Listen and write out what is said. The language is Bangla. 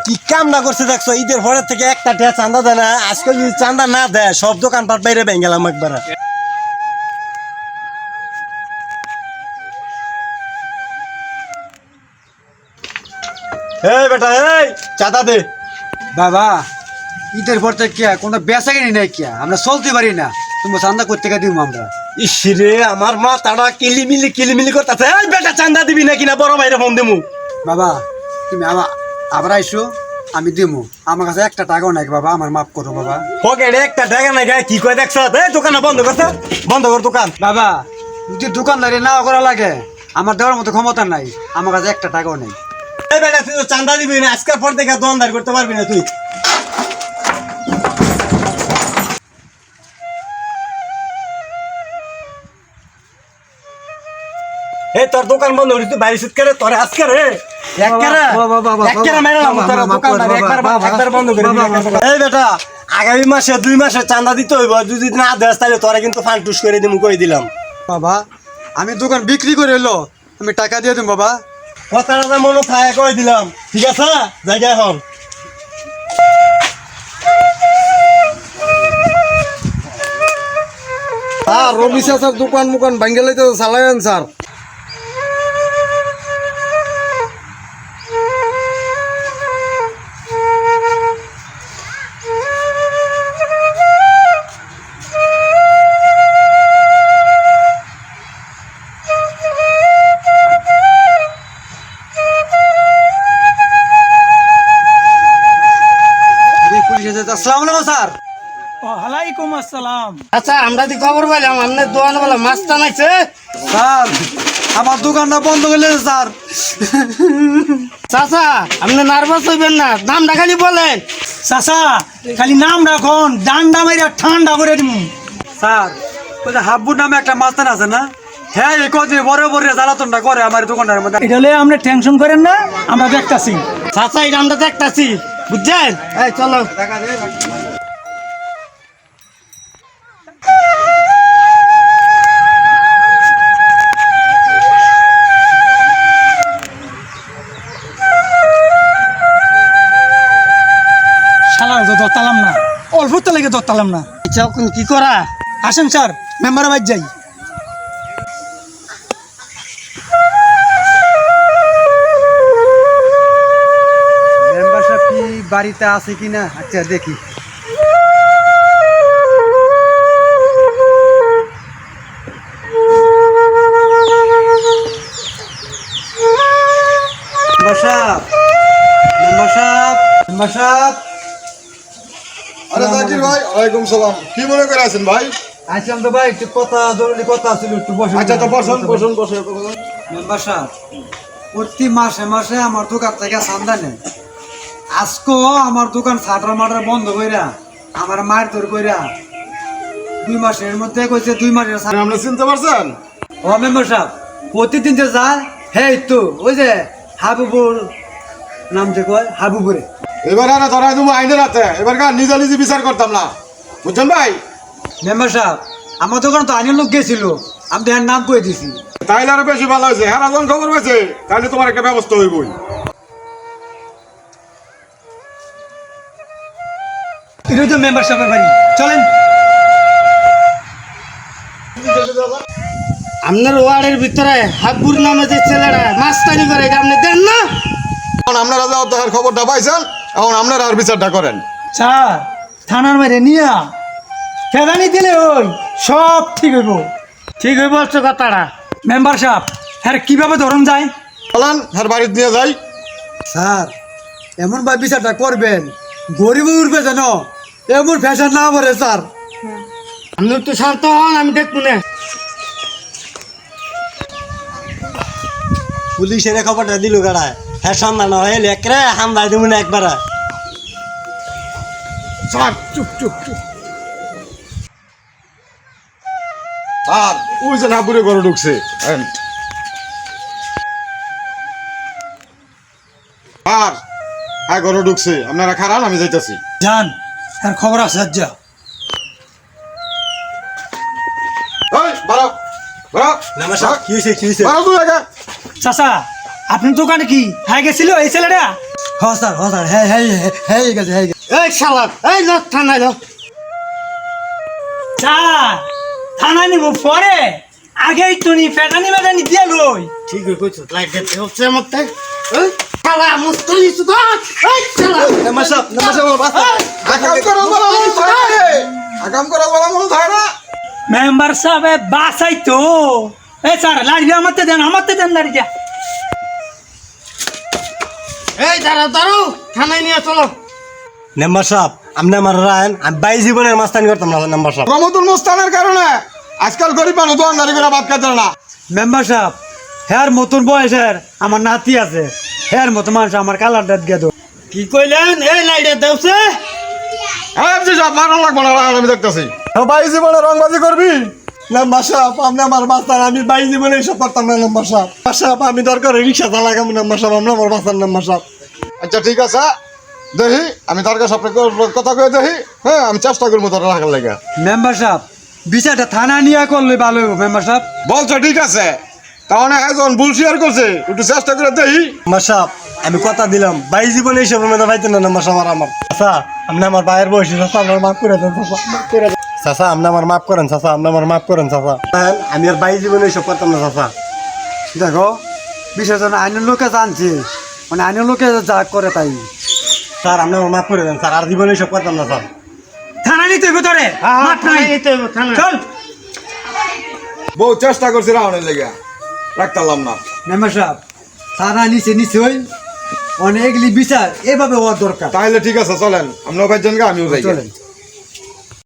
কি কাম না করছে দেখছো, ঈদের পরের থেকে একটা টিয়া চান্দা দেয় না। আজকে যদি চান্দা না দেয় সব দোকানপাট বাইরে ভেঙে গেলাম একবার। এই বেটা, এই চাঁদা দে। বাবা ঈদের পর থেকে কোনো বেচা কিনি নাই কিয়া, আমরা চলতে পারি না, তুমি চান্দা করতে দিব আমরা। ইসরে আমার মা তারা কিলিমিলি করতেছে। এই বেটা চান্দা দিবি না কিনা বড় ভাইরে ফোন দেবো। বাবা তুমি আবার আইসো, আমি দিমু। আমার কাছে একটা টাকাও নাই বাবা, আমার মাফ করো বাবা। পকেটে একটা টাকা নাই গায়ে কি কয় দেখছ? এই দোকান বন্ধ করছে, বন্ধ কর দোকান। বাবা যদি দোকানদারি না করা লাগে, আমার দেওয়ার মতো ক্ষমতা নাই, আমার কাছে একটা টাকাও নেই। এই বেটা তুই তো চান্দা দিবি না, আজকের পর থেকে দোকানদার করতে পারবি না তুই। এই তোর দোকান বন্ধ করি, তুই বাইরে শীত করে তোর আজকে রে এই বেটা আগামী মাসে 2 মাসে চান্দা দিতে হইব। যদি না দেস তাহলে তোরা কিন্তু ফান্টুস করে দিমু, কই দিলাম। বাবা আমি দোকান বিক্রি করে এলো, আমি টাকা দিয়ে দিম বাবা। কথাটা মনে থাকে কই দিলাম, ঠিক আছে? জায়গা এখন রবি স্যার দোকান মুকান ভাঙ্গেলে তো চালায়েন স্যার। আসসালামু আলাইকুম স্যার। ওয়ালাইকুম আসসালাম। আচ্ছা আমরা দি খবর পাইলাম আপনার দোকানে বলে মাছ টানাইছে। স্যার আমার দোকানটা বন্ধ করে স্যার। চাচা আপনি নার্ভাস হইবেন না, নামটা খালি বলেন। চাচা খালি নাম রাখন, ডান্ডা মাইরা ঠান্ডা করে দিমু। স্যার ওই যে হাব্বুর নামে একটা মাস্তান আছে না, হ্যাঁ এই কদিন বড় বড় জ্বালাতনটা করে আমার দোকানটার মধ্যে। এটা হলে আমরা টেনশন করেন না, আমরা দেখতাছি। চাচা এই নামটা দেখতাছি, বুঝছেন? এই চলো। শালার তো দত্তালাম না, অল্প তো লেগে দত্তালাম না। আচ্ছা এখন কি করা? আসেন স্যার, মেম্বার বাদ যাই। মেম্বার সাহেব কি বাড়িতে আছে কিনা, আচ্ছা দেখি। মেম্বার সাহেব, মেম্বার সাহেব, মেম্বার সাহেব। আরে জাকির ভাই, ওয়ালাইকুম সালাম। কি মনে করে আছেন ভাই? আসলাম তো ভাই, একটু কথা জরুরি কথা ছিল, একটু বসে। আচ্ছা তো বসুন বসুন বসে। মেম্বার সাহেব প্রতি মাসে মাসে আমার দোকান থেকে চান্দা নেই। আজকেও আমার দোকান ছাটার মাটার বন্ধ কইরা আমার মায়ের তোর কইরা 2 মাসের মধ্যে কইছে 2 মাসের আপনি চিনতে পারছেন? ও মেম্বার সাহেব প্রতিদিন যে যায়, হেই তো ওই যে হাবুবুর নাম যে কয় হাবুবুরে। এবার আর ধরাই দেবো আইনের হাতে, এবার নিজে নিজে বিচার করতাম না, বুঝছেন ভাই? মেম্বার সাহেব আমার দোকান তো আইনের লোক গেছিল, আমি দেখার নাম কয়ে দিছি। তাইলে আরো বেশি ভালো হয়েছে। হ্যাঁ যখন খবর পেয়েছে তাহলে তোমার একটা ব্যবস্থা হইবই। এটা তো মেম্বার সাহেবের বাড়ি, চলেন। আপনার ওয়ার্ডের ভিতরে হাব্বুর নামে যে ছেলেরা মাস্তানি করে, এটা আপনি দেন না? এখন আপনারা যা দেখার খবরটা পাইছেন, এখন আপনারা আর বিচারটা করেন। স্যার থানার বাইরে নিয়া ফেদানি দিলে ওই সব ঠিক হইব। ঠিক হইব হচ্ছে কথাটা। মেম্বার সাহেব হ্যাঁ কিভাবে ধরন যায়? চলেন আর বাড়িতে নিয়ে যাই। স্যার এমন ভাবে বিচারটা করবেন গরিব উঠবে যেন, এমন ফ্যাশন না পড়ে স্যার। আপনি একটু শান্ত হন, আমি দেখবো না। পুলিশের খবরটা দিল গাড়ায়, হ্যাঁ সন্ধান হইলে একরে হামলা দিব না একবার। চুপ চুপ চুপ। আর ওই যে নাপুরে ঘরে ঢুকছে। আর হ্যাঁ ঘরে ঢুকছে, আপনারা খারান, আমি যাইতাছি। যান, আর খবর আছে যা। বাড়াও বাড়াও নমস্কার, কি হয়েছে কি হয়েছে? বাড়াও তুই আগে। চাচা আপনার দোকানে কি হ্যাঁ গেছিল এই ছেলেটা? স্যার হ্যাঁ হ্যাঁ হ্যাঁ গেছে হ্যাঁ গেছে এই শালা এই ল থানায় ল স্যার থানা নিব পরে আগেই তুমি ফেটানি মেটানি দিয়ে লই ঠিক কইছ লাইট দিতে হচ্ছে আমার তাই এই শালা মুস্তানি সুদা এই শালা মেম্বার সাহেব আমার বাসা আকাম করার বলা মূল থাকে না। আকাম করার বলা মূল থাকে না। মেম্বার সাহেব বাসাই তো এ স্যার লাড়ি আমারতে দেন লাড়ি দিয়া এই দাঁড়াও থানায় নিয়ে চলো মেম্বার সাহেব আপনি আমার রায়ন আমি বাই জীবনের মাস্তানি করতাম না মেম্বার সাহেব রহমতুল মুস্তানের কারণে আজকাল গরিব মানুষ দোকানদারি করে ভাত খেতে না। মেম্বার সাহেব হ্যার মতন বয়সের আমার নাতি আছে হ্যার মতো মানুষ আমার কালার দাঁত গেদ কি কইলেন এই লাইটে দেওছে এফসি সাহেব মারণ লাগবো না আমি দেখতেছি। বাই জীবনে রংবাজি করবি মেম্বার সাহেব আপনি আমার বাস্তান আমি বাই জীবনে এসব করতাম না মেম্বার সাহেব আমি দরকার রিক্সা চালাগাম মেম্বার সাহেব আপনি আমার বাস্তান মেম্বার সাহেব আচ্ছা ঠিক আছে দেখি আমি তার কাছে আপনাকে কথা কয়ে দেখি। হ্যাঁ আমি চেষ্টা করবো তোর রাখার লেগে। মেম্বার সাহেব বিচারটা থানা নিয়ে করলে ভালো হইব মেম্বার সাহেব বলছো ঠিক আছে তাহলে একজন ভুল শেয়ার করছে একটু চেষ্টা করে দেখি। মেম্বার সাহেব আমি কথা দিলাম বাই জীবনে এসব মেয়েদের পাইতেন না মেম্বার সাহেব আমার চাচা আপনি আমার ভাইয়ের বয়সী চাচা আমার মাফ করে দেন চাচা আপনি আমার মাফ করেন চাচা আপনি আমার মাফ করেন চাচা আমি আর বাই জীবনে এসব করতাম না চাচা দেখো বিশেষজন আইনের লোকে জানছে মানে আইনের লোকে যা করে তাই স্যার আপনি আমার মাফ করে দেন স্যার আর জীবনে এসব করতাম না স্যার থানা নিতে হইব তোরে মাঠ নাই থানা চল বহু চেষ্টা করছি রাহনের লেগে রাখতাম না। মেম্বার সাহেব থানা নিচে ওই অনেকগুলি বিচার এভাবে হওয়ার দরকার তাহলে ঠিক আছে চলেন আপনার ভাইজান আমিও যাই। চলেন